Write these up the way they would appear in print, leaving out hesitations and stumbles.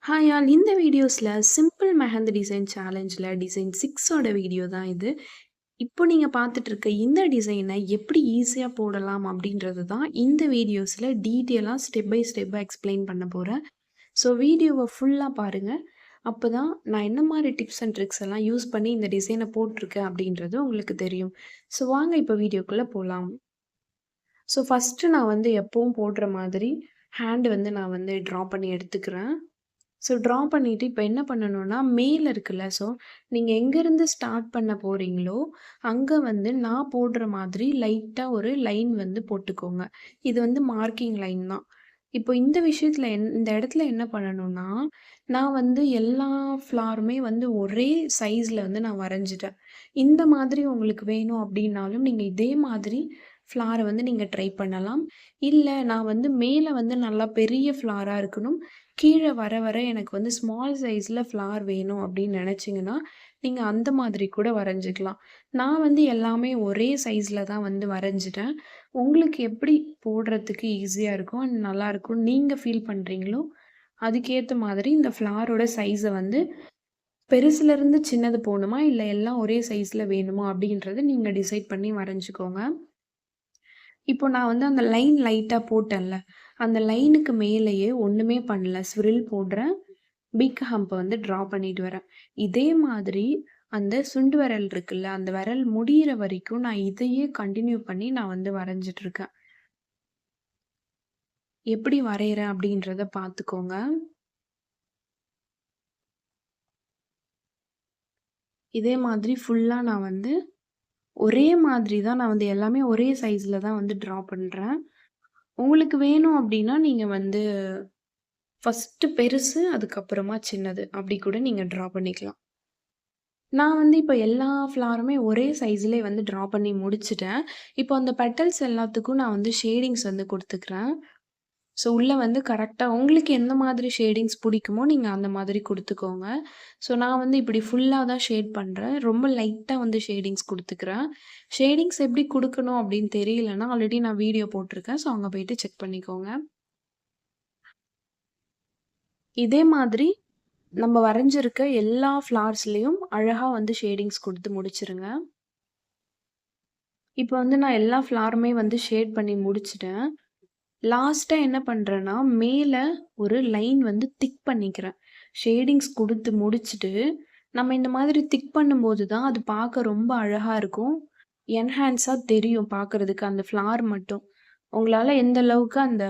Hi all இந்த வீடியோஸ்ல simple mehndi design சேலஞ்சில டிசைன் 6ஓட வீடியோ தான் இது. இப்போ நீங்க பார்த்துட்டு இருக்க இந்த டிசைனை எப்படி ஈஸியா போடலாம் அப்படின்றது தான் இந்த வீடியோஸ்ல டீட்டெயிலா ஸ்டெப் பை ஸ்டெப்பா எக்ஸ்பிளைன் பண்ண போறேன். ஸோ வீடியோவ ஃபுல்லா பாருங்க. அப்பதான் நான் என்ன மாரி டிப்ஸ் அண்ட் ட்ரிக்ஸ் எல்லாம் யூஸ் பண்ணி இந்த டிசைன போட்டிருக்கேன் அப்படின்றது உங்களுக்கு தெரியும். ஸோ வாங்க இப்போ வீடியோக்குள்ள போலாம். ஸோ ஃபர்ஸ்ட்டு நான் வந்து எப்பவும் போடுற மாதிரி ஹேண்ட் வந்து நான் வந்து ட்ரா பண்ணி எடுத்துக்கிறேன். ஸோ ட்ரா பண்ணிட்டு இப்ப என்ன பண்ணணும்னா, மேல இருக்குல்ல, ஸோ நீங்க எங்கேருந்து ஸ்டார்ட் பண்ண போறீங்களோ, அங்க வந்து நான் போடுற மாதிரி லைட்டா ஒரு லைன் வந்து போட்டுக்கோங்க. இது வந்து மார்க்கிங் லைன் தான். இப்போ இந்த விஷயத்துல இந்த இடத்துல என்ன பண்ணணும்னா, நான் வந்து எல்லா ஃப்ளாருமே வந்து ஒரே சைஸ்ல வந்து நான் வரைஞ்சுட்டேன். இந்த மாதிரி உங்களுக்கு வேணும் அப்டின்னாலும், நீங்க இதே மாதிரி ஃப்ளார வந்து நீங்க ட்ரை பண்ணலாம். இல்ல நான் வந்து மேல வந்து நல்லா பெரிய ஃப்ளாரா இருக்கணும். கீழ வர வர எனக்கு வந்து ஸ்மால் சைஸ்ல ஃப்ளார் வேணும் அப்டின்னு நெனச்சீங்கன்னா, நீங்க அந்த மாதிரி கூட வரைஞ்சுக்கலாம். நான் வந்து எல்லாமே ஒரே சைஸ்ல தான் வந்து வரைஞ்சுட்டேன். உங்களுக்கு எப்படி போடுறதுக்கு ஈஸியா இருக்கும் அண்ட் நல்லாருக்கும் நீங்க ஃபீல் பண்றீங்களோ, அதுக்கேத்த மாதிரி இந்த ஃப்ளாரோட சைஸ வந்து பெருசுலருந்து சின்னது போணுமா, இல்ல எல்லாம் ஒரே சைஸ்ல வேணுமா அப்படின்றத நீங்க டிசைட் பண்ணி வரைஞ்சுக்கோங்க. இப்போ நான் வந்து அந்த லைன் லைட்டா போட்டேன்ல, அந்த லைனுக்கு மேலேயே ஒண்ணுமே பண்ணல. ஸ்விரில் போடுறேன். பிக் ஹம்ப் வந்து ட்ரா பண்ணிட்டு வரேன். இதே மாதிரி அந்த சுண்டு விரல் இருக்குல்ல, அந்த விரல் முடியிற வரைக்கும் நான் இதையே கன்டின்யூ பண்ணி நான் வந்து வரைஞ்சுட்டு இருக்கேன். எப்படி வரையறேன் அப்படின்றத பார்த்துக்கோங்க. இதே மாதிரி ஃபுல்லா நான் வந்து ஒரே மாதிரி தான் நான் வந்து எல்லாமே ஒரே சைஸ்ல தான் வந்து ட்ரா பண்றேன். உங்களுக்கு வேணும் அப்படின்னா, நீங்க வந்து ஃபர்ஸ்ட்டு பெருசு, அதுக்கப்புறமா சின்னது அப்படி கூட நீங்க ட்ரா பண்ணிக்கலாம். நான் வந்து இப்ப எல்லா ஃப்ளாருமே ஒரே சைஸ்லயே வந்து ட்ரா பண்ணி முடிச்சுட்டேன். இப்போ அந்த பெட்டல்ஸ் எல்லாத்துக்கும் நான் வந்து ஷேடிங்ஸ் வந்து குடுத்துக்கிறேன். ஸோ, உள்ள வந்து கரெக்ட்டா உங்களுக்கு எந்த மாதிரி ஷேடிங்ஸ் புடிக்குமோ, நீங்க அந்த மாதிரி குடுத்துக்கோங்க. ஸோ, நான் வந்து இப்படி ஃபுல்லா தான் ஷேட் பண்றேன். ரொம்ப லைட்டா வந்து ஷேடிங்ஸ் குடுத்துக்கிறேன். ஷேடிங்ஸ் எப்படி குடுக்கணும் அப்படின்னு தெரியலன்னா, ஆல்ரெடி நான் வீடியோ போட்டிருக்கேன். ஸோ, அங்க போயிட்டு செக் பண்ணிக்கோங்க. இதே மாதிரி நம்ம வரைஞ்சிருக்க எல்லா ஃப்ளார்ஸ்லயும் அழகா வந்து ஷேடிங்ஸ் குடுத்து முடிச்சுருங்க. இப்ப வந்து நான் எல்லா ஃப்ளாருமே வந்து ஷேட் பண்ணி முடிச்சுட்டேன். லாஸ்ட்டா என்ன பண்றேன்னா, மேல ஒரு லைன் வந்து திக் பண்ணிக்கிறேன். ஷேடிங்ஸ் குடுத்து முடிச்சுட்டு, நம்ம இந்த மாதிரி திக் பண்ணும்போது தான் அது பார்க்க ரொம்ப அழகா இருக்கும். என்ஹான்ஸா தெரியும் பார்க்கறதுக்கு அந்த ஃப்ளார் மட்டும். உங்களால எந்த அளவுக்கு அந்த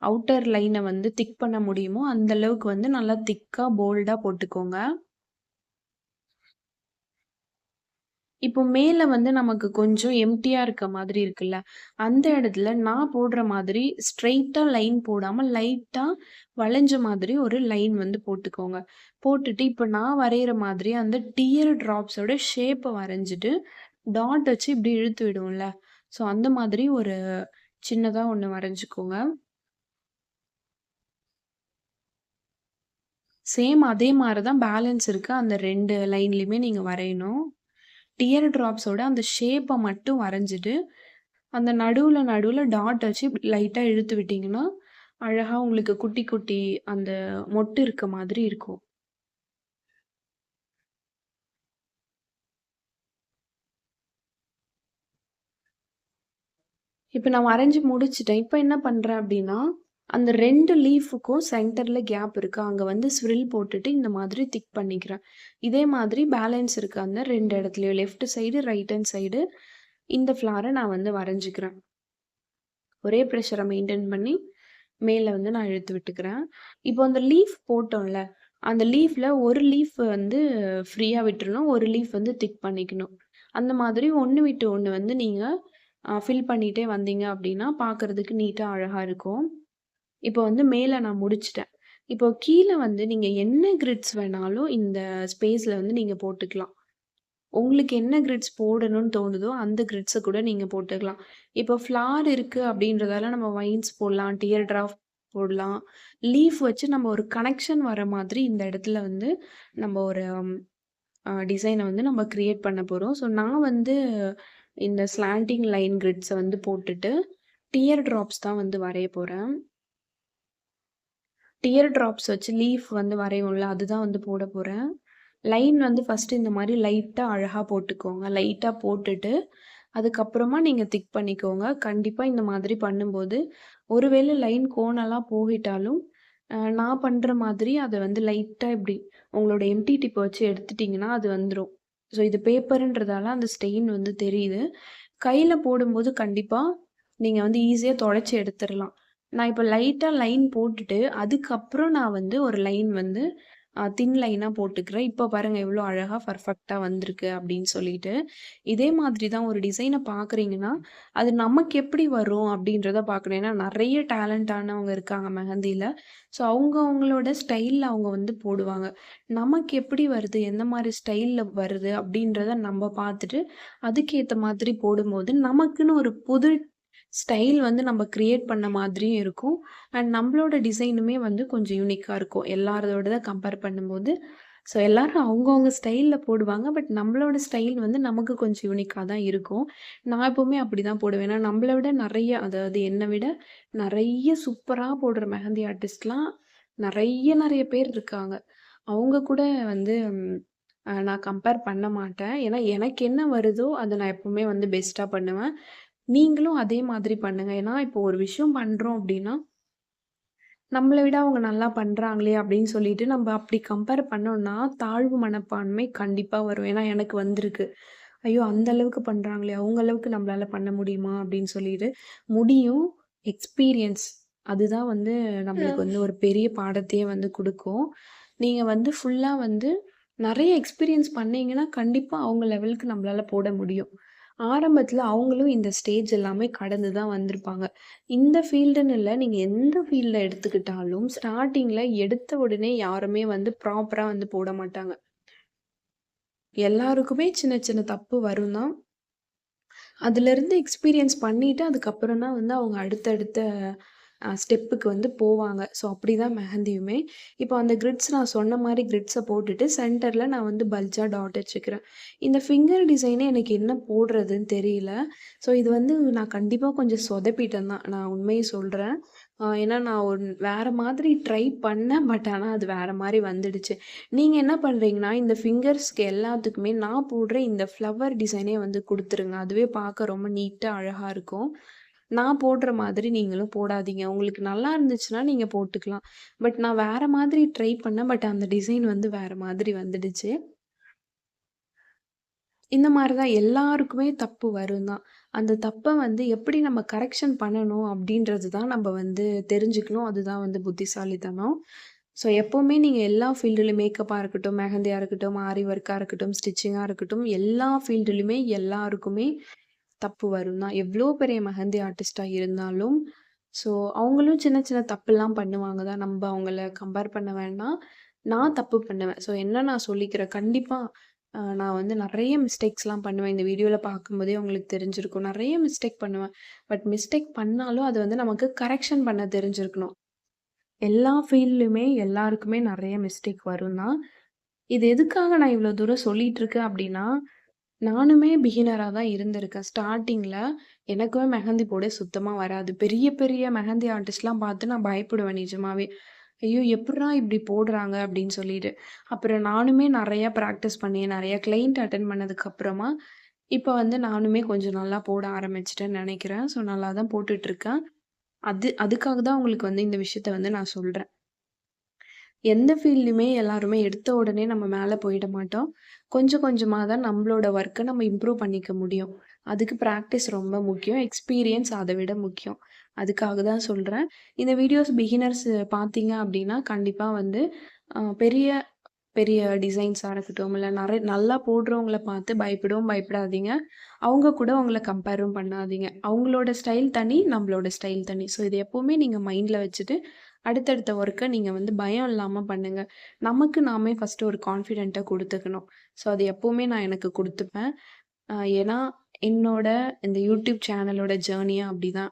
அவுட்டர் லைன வந்து திக் பண்ண முடியுமோ, அந்த அளவுக்கு வந்து நல்லா திக்கா, போல்டா போட்டுக்கோங்க. இப்போ மேல வந்து நமக்கு கொஞ்சம் எம்ப்டியா இருக்க மாதிரி இருக்குல்ல, அந்த இடத்துல நான் போடுற மாதிரி ஸ்ட்ரெய்ட்டா லைன் போடாம, லைட்டா வளைஞ்ச மாதிரி ஒரு லைன் வந்து போட்டுக்கோங்க. போட்டுட்டு இப்ப நான் வரையிற மாதிரி அந்த டியர் ட்ராப்ஸோட ஷேப்ப வரைஞ்சுட்டு, டாட் வச்சு இப்படி இழுத்து விடுவோம்ல, ஸோ அந்த மாதிரி ஒரு சின்னதா ஒண்ணு வரைஞ்சுக்கோங்க. சேம் அதே மாரி தான் பேலன்ஸ் இருக்க அந்த 2 லைன்லயுமே நீங்க வரையணும். டியர் ட்ராப்ஸோட அந்த ஷேப்ப மட்டும் வரைஞ்சுட்டு, அந்த நடுவுல நடுவுல டாட் வச்சு லைட்டா இழுத்து விட்டீங்கன்னா, அழகா உங்களுக்கு குட்டி குட்டி அந்த மொட்டு இருக்க மாதிரி இருக்கும். இப்ப நான் வரைஞ்சு முடிச்சுட்டேன். இப்ப என்ன பண்றேன் அப்டின்னா, அந்த 2 லீஃப்க்கும் சென்டர்ல கேப் இருக்கு. அங்க வந்து ஸ்விரில் போட்டுட்டு இந்த மாதிரி திக் பண்ணிக்கிறேன். இதே மாதிரி பேலன்ஸ் இருக்க அந்த 2 இடத்துலயும் left side, right hand side இந்த ஃப்ளார நான் வந்து வரைஞ்சுக்கிறேன். ஒரே பிரஷர மெயின்டெயின் பண்ணி மேல வந்து நான் இழுத்து விட்டுக்கிறேன். இப்போ அந்த லீஃப் போட்டோம்ல, அந்த லீஃப்ல ஒரு லீஃப் வந்து ஃப்ரீயா விட்டுறணும். ஒரு லீஃப் வந்து திக் பண்ணிக்கணும். அந்த மாதிரி ஒண்ணு விட்டு ஒண்ணு வந்து நீங்க ஃபில் பண்ணிட்டே வந்தீங்க அப்டின்னா, பார்க்கறதுக்கு நீட்டா அழகா இருக்கும். இப்போ வந்து மேல நான் முடிச்சுட்டேன். இப்போ கீழ வந்து நீங்க என்ன கிரிட்ஸ் வேணாலும் இந்த ஸ்பேஸ்ல வந்து நீங்க போட்டுக்கலாம். உங்களுக்கு என்ன கிரிட்ஸ் போடணும்னு தோணுதோ, அந்த கிரிட்ஸ கூட நீங்க போட்டுக்கலாம். இப்போ ஃப்ளார் இருக்கு அப்படின்றதால நம்ம வைன்ஸ் போடலாம், டியர் ட்ராப் போடலாம். லீஃப் வச்சு நம்ம ஒரு கனெக்ஷன் வர மாதிரி இந்த இடத்துல வந்து நம்ம ஒரு டிசைன வந்து நம்ம கிரியேட் பண்ண போறோம். ஸோ நான் வந்து இந்த ஸ்லாண்டிங் லைன் கிரிட்ஸ வந்து போட்டுட்டு, டியர் ட்ராப்ஸ் தான் வந்து வரைய போறேன். டியர் ட்ராப்ஸ் வச்சு லீஃப் வந்து வரைவோம்ல, அதுதான் வந்து போட போறேன். லைன் வந்து ஃபர்ஸ்ட்டு இந்த மாரி லைட்டா அழகா போட்டுக்கோங்க. லைட்டா போட்டுட்டு, அதுக்கப்புறமா நீங்க திக் பண்ணிக்கோங்க. கண்டிப்பா இந்த மாதிரி பண்ணும்போது, ஒருவேளை லைன் கோணலா போயிட்டாலும், நான் பண்ற மாதிரி அத வந்து லைட்டா இப்டி உங்களோட எம்டி டிப்ப வச்சு எடுத்துட்டீங்கன்னா, அது வந்துரும். ஸோ இது பேப்பருன்றதால அந்த ஸ்டெயின் வந்து தெரியுது. கையில போடும்போது கண்டிப்பா நீங்க வந்து ஈஸியா தொடச்சு எடுத்துறலாம். நான் இப்ப லைட்டா லைன் போட்டுட்டு, அதுக்கப்புறம் நான் வந்து ஒரு லைன் வந்து தின் லைனா போட்டுக்கிறேன். இப்ப பாருங்க எவ்ளோ அழகா பெர்ஃபெக்ட்டா வந்திருக்கு அப்படின்னு சொல்லிட்டு. இதே மாதிரி தான் ஒரு டிசைன பார்க்குறீங்கன்னா, அது நமக்கு எப்படி வரும் அப்படின்றத பார்க்கணும். ஏன்னா நெறைய டேலண்டானவங்க இருக்காங்க மெஹந்தில. ஸோ அவங்க அவங்களோட ஸ்டைல்ல அவங்க வந்து போடுவாங்க. நமக்கு எப்படி வருது, எந்த மாரி ஸ்டைல்ல வருது அப்படின்றத நம்ப பார்த்துட்டு, அதுக்கேத்த மாதிரி போடும்போது, நமக்குன்னு ஒரு புது ஸ்டைல் வந்து நம்ம கிரியேட் பண்ண மாதிரியும் இருக்கும். அண்ட் நம்மளோட டிசைனுமே வந்து கொஞ்சம் யூனிக்கா இருக்கும். எல்லாரோடத கம்பேர் பண்ணும்போது. ஸோ எல்லாரும் அவங்கவங்க ஸ்டைல்ல போடுவாங்க. பட் நம்மளோட ஸ்டைல் வந்து நமக்கு கொஞ்சம் யூனிக்கா தான் இருக்கும். நான் எப்பவுமே அப்படிதான் போடுவேன். ஏன்னா நம்மள விட நெறைய அதாவது என்ன விட நெறைய சூப்பரா போடுற மெஹந்தி ஆர்டிஸ்ட்லாம் நெறைய பேர் இருக்காங்க. அவங்க கூட வந்து நான் கம்பேர் பண்ண மாட்டேன். ஏன்னா எனக்கு என்ன வருதோ அத நான் எப்பவுமே வந்து பெஸ்ட்டா பண்ணுவேன். நீங்களும் அதே மாதிரி பண்ணுங்க. ஏன்னா, இப்போ ஒரு விஷயம் பண்றோம் அப்டின்னா, நம்மள விட அவங்க நல்லா பண்றாங்களே அப்டின்னு சொல்லிட்டு நம்ம அப்டி கம்பேர் பண்ணோம்னா, தாழ்வு மனப்பான்மை கண்டிப்பா வரும். ஏன்னா எனக்கு வந்திருக்கு. ஐயோ! அந்த அளவுக்கு பண்றாங்களே, அவங்க அளவுக்கு நம்மளால பண்ண முடியுமா? அப்டின்னு சொல்லிட்டு. முடியும். எக்ஸ்பீரியன்ஸ் அதுதான் வந்து நம்மளுக்கு வந்து ஒரு பெரிய பாடத்தையே வந்து குடுக்கும். நீங்க வந்து ஃபுல்லா வந்து நெறைய எக்ஸ்பீரியன்ஸ் பண்ணீங்கன்னா, கண்டிப்பா அவங்க லெவலுக்கு நம்மளால போட முடியும். ஆரம்பத்துல அவங்களும் இந்த ஸ்டேஜ் எல்லாமே கடந்து தான் வந்திருப்பாங்க. இந்த ஃபீல்டுன்னு இல்ல, நீங்க எந்த ஃபீல்ட எடுத்துக்கிட்டாலும், ஸ்டார்ட்டிங்ல எடுத்த உடனே யாருமே வந்து ப்ராப்பரா வந்து போட மாட்டாங்க. எல்லாருக்குமே சின்ன சின்ன தப்பு வரும் தான். அதுலருந்து எக்ஸ்பீரியன்ஸ் பண்ணிட்டு, அதுக்கப்புறம் தான் வந்து அவங்க அடுத்தடுத்த ஸ்டெப்புக்கு வந்து போவாங்க. ஸோ, அப்படிதான் மெஹந்தியுமே. இப்போ அந்த கிரிட்ஸ் நான் சொன்ன மாரி கிரிட்ஸ போட்டுட்டு, சென்டர்ல நான் வந்து பல்ஜா டாட் வச்சுக்கிறேன். இந்த ஃபிங்கர் டிசைனே எனக்கு என்ன போடுறதுன்னு தெரியல. ஸோ, இது வந்து நான் கண்டிப்பா கொஞ்சம் சொதப்பிட்டேன் தான். நான் உண்மைய சொல்றேன். ஏன்னா நான் வேற மாதிரி ட்ரை பண்ணேன். பட் ஆனா அது வேற மாரி வந்துடுச்சு. நீங்க என்ன பண்றீங்கன்னா, இந்த ஃபிங்கர்ஸ்க்கு எல்லாத்துக்குமே நான் போடுற இந்த ஃப்ளவர் டிசைனே வந்து குடுத்துருங்க. அதுவே பார்க்க ரொம்ப நீட்டா, அழகா இருக்கும். நான் போடுற மாதிரி நீங்களும் போடாதீங்க. உங்களுக்கு நல்லா இருந்துச்சுன்னா நீங்க போட்டுக்கலாம். பட் நான் வேற மாதிரி ட்ரை பண்ணேன். பட் அந்த டிசைன் வந்து வேற மாதிரி வந்துடுச்சு. இந்த மாரி தான் எல்லாருக்குமே தப்பு வரும் தான். அந்த தப்ப வந்து எப்படி நம்ம கரெக்ஷன் பண்ணணும் அப்படின்றது தான் நம்ம வந்து தெரிஞ்சுக்கணும். அதுதான் வந்து புத்திசாலித்தனம். ஸோ எப்பவுமே நீங்க எல்லா ஃபீல்டுலயும் மேக்கப்பா இருக்கட்டும், மெஹந்தியா இருக்கட்டும், ஆரி ஒர்க்கா இருக்கட்டும், ஸ்டிச்சிங்கா இருக்கட்டும், எல்லா ஃபீல்டுலயுமே எல்லாருக்குமே தப்பு வரும் தான். எவ்ளோ பெரிய மெஹந்தி ஆர்டிஸ்ட்டா இருந்தாலும், ஸோ அவங்களும் சின்ன சின்ன தப்புலாம் பண்ணுவாங்க தான். நம்ப அவங்கள கம்பேர் பண்ண வேண்டாம். நான் தப்பு பண்ணுவேன். ஸோ என்ன நான் சொல்லிக்கிறேன், கண்டிப்பா நான் வந்து நெறைய மிஸ்டேக்ஸ்லாம் பண்ணுவேன். இந்த வீடியோல பார்க்கும்போதே உங்களுக்கு தெரிஞ்சிருக்கும். நெறைய மிஸ்டேக் பண்ணுவேன். பட் மிஸ்டேக் பண்ணாலும் அது வந்து நமக்கு கரெக்ஷன் பண்ண தெரிஞ்சிருக்கணும். எல்லா ஃபீல்ட்லயுமே எல்லாருக்குமே நெறைய மிஸ்டேக் வரும் தான். இது எதுக்காக நான் இவ்ளோ தூரம் சொல்லிட்டு இருக்கேன் அப்டின்னா, நானுமே பிகினரா தான் இருந்திருக்கேன். ஸ்டார்ட்டிங்ல எனக்குமே மெஹந்தி போட சுத்தமா வராது. பெரிய பெரிய மெஹந்தி ஆர்டிஸ்ட்லாம் பார்த்து நான் பயப்படுவேன் நிஜமாவே. ஐயோ! எப்புட்றா இப்டி போடுறாங்க அப்டின்னு சொல்லிட்டு. அப்புறம் நானுமே நெறைய பிராக்டிஸ் பண்ணி, நெறைய கிளையன்ட் அட்டெண்ட் பண்ணதுக்கு அப்புறமா, இப்ப வந்து நானுமே கொஞ்சம் நல்லா போட ஆரம்பிச்சுட்டேன்னு நெனைக்கிறேன். ஸோ நல்லா தான் போட்டுட்ருக்கேன். அதுக்காக தான் உங்களுக்கு வந்து இந்த விஷயத்த வந்து நான் சொல்றேன். எந்த ஃபீல்டுமே எல்லாருமே எடுத்த உடனே நம்ம மேல போயிட மாட்டோம். கொஞ்சம் கொஞ்சமா தான் நம்மளோட ஒர்க்க நம்ம இம்ப்ரூவ் பண்ணிக்க முடியும். அதுக்கு பிராக்டிஸ் ரொம்ப முக்கியம். எக்ஸ்பீரியன்ஸ் அத விட முக்கியம். அதுக்காக தான் சொல்றேன். இந்த வீடியோஸ் பிகினர்ஸ் பார்த்தீங்க அப்டின்னா, கண்டிப்பா வந்து பெரிய பெரிய டிசைன்ஸா இருக்கட்டும், இல்ல நல்லா போடுறவங்கள பார்த்து பயப்படவும் பயப்படாதீங்க. அவங்க கூட உங்கள கம்பேரும் பண்ணாதீங்க. அவங்களோட ஸ்டைல் தனி, நம்மளோட ஸ்டைல் தனி. ஸோ இது எப்பவுமே நீங்க மைண்ட்ல வச்சுட்டு, அடுத்தடுத்த ஒர்க்க நீங்க வந்து பயம் இல்லாம பண்ணுங்க. நமக்கு நாமே ஃபர்ஸ்ட்டு ஒரு கான்ஃபிடென்ட்ட குடுத்துக்கணும். ஸோ அது எப்பவுமே நான் எனக்கு குடுத்துப்பேன். ஏன்னா, என்னோட இந்த யூடியூப் சேனலோட ஜர்னியே அப்படிதான்.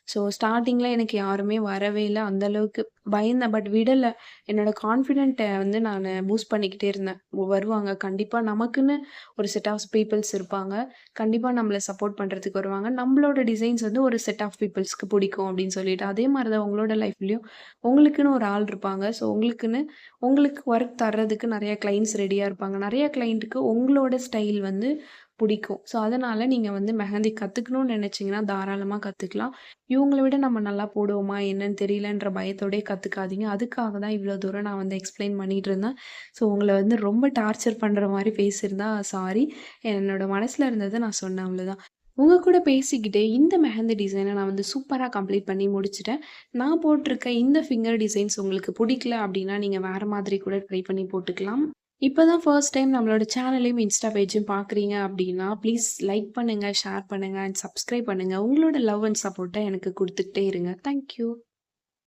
ஸோ ஸ்டார்ட்டிங்கில எனக்கு யாருமே வரவே இல்ல. அந்த அளவுக்கு பயந்தேன். பட் விடல. என்னோட கான்ஃபிடென்ட்ட வந்து நானு பூஸ்ட் பண்ணிக்கிட்டே இருந்தேன். வருவாங்க. கண்டிப்பா நமக்குன்னு ஒரு செட் ஆஃப் பீப்பிள்ஸ் இருப்பாங்க. கண்டிப்பா நம்மள சப்போர்ட் பண்றதுக்கு வருவாங்க. நம்மளோட டிசைன்ஸ் வந்து ஒரு செட் ஆஃப் பீப்பிள்ஸ்க்கு பிடிக்கும் அப்படின்னு சொல்லிட்டு. அதே மாரி தான் உங்களோட லைஃப்லயும் உங்களுக்குன்னு ஒரு ஆள் இருப்பாங்க. ஸோ உங்களுக்குன்னு உங்களுக்கு ஒர்க் தர்றதுக்கு நெறைய கிளையண்ட்ஸ் ரெடியா இருப்பாங்க. நெறைய கிளையண்ட்டுக்கு உங்களோட ஸ்டைல் வந்து பிடிக்கும். ஸோ அதனால நீங்க வந்து மெஹந்தி கத்துக்கணும்னு நெனச்சீங்கன்னா, தாராளமா கத்துக்கலாம். இவங்கள விட நம்ம நல்லா போடுவோமா என்னன்னு தெரியலன்ற பயத்தோடயே கத்துக்காதீங்க. அதுக்காக தான் இவ்வளோ தூரம் நான் வந்து எக்ஸ்ப்ளைன் பண்ணிட்டு இருந்தேன். ஸோ உங்கள வந்து ரொம்ப டார்ச்சர் பண்ற மாரி பேசியிருந்தா சாரி. என்னோட மனசுல இருந்தத நான் சொன்னேன் அவ்வளோதான். உங்க கூட பேசிக்கிட்டே இந்த மெஹந்தி டிசைன நான் வந்து சூப்பரா கம்ப்ளீட் பண்ணி முடிச்சுட்டேன். நான் போட்டிருக்க இந்த ஃபிங்கர் டிசைன்ஸ் உங்களுக்கு புடிக்கல அப்டின்னா, நீங்க வேற மாதிரி கூட ட்ரை பண்ணி போட்டுக்கலாம். இப்ப தான் ஃபர்ஸ்ட் டைம் நம்மளோட சேனலையும், இன்ஸ்டா பேஜையும் பார்க்குறீங்க அப்டின்னா, ப்ளீஸ் லைக் பண்ணுங்க, ஷேர் பண்ணுங்க அண்ட் சப்ஸ்கிரைப் பண்ணுங்க. உங்களோட லவ் அண்ட் சப்போர்ட்ட எனக்கு குடுத்துக்கிட்டே இருங்க. Thank you.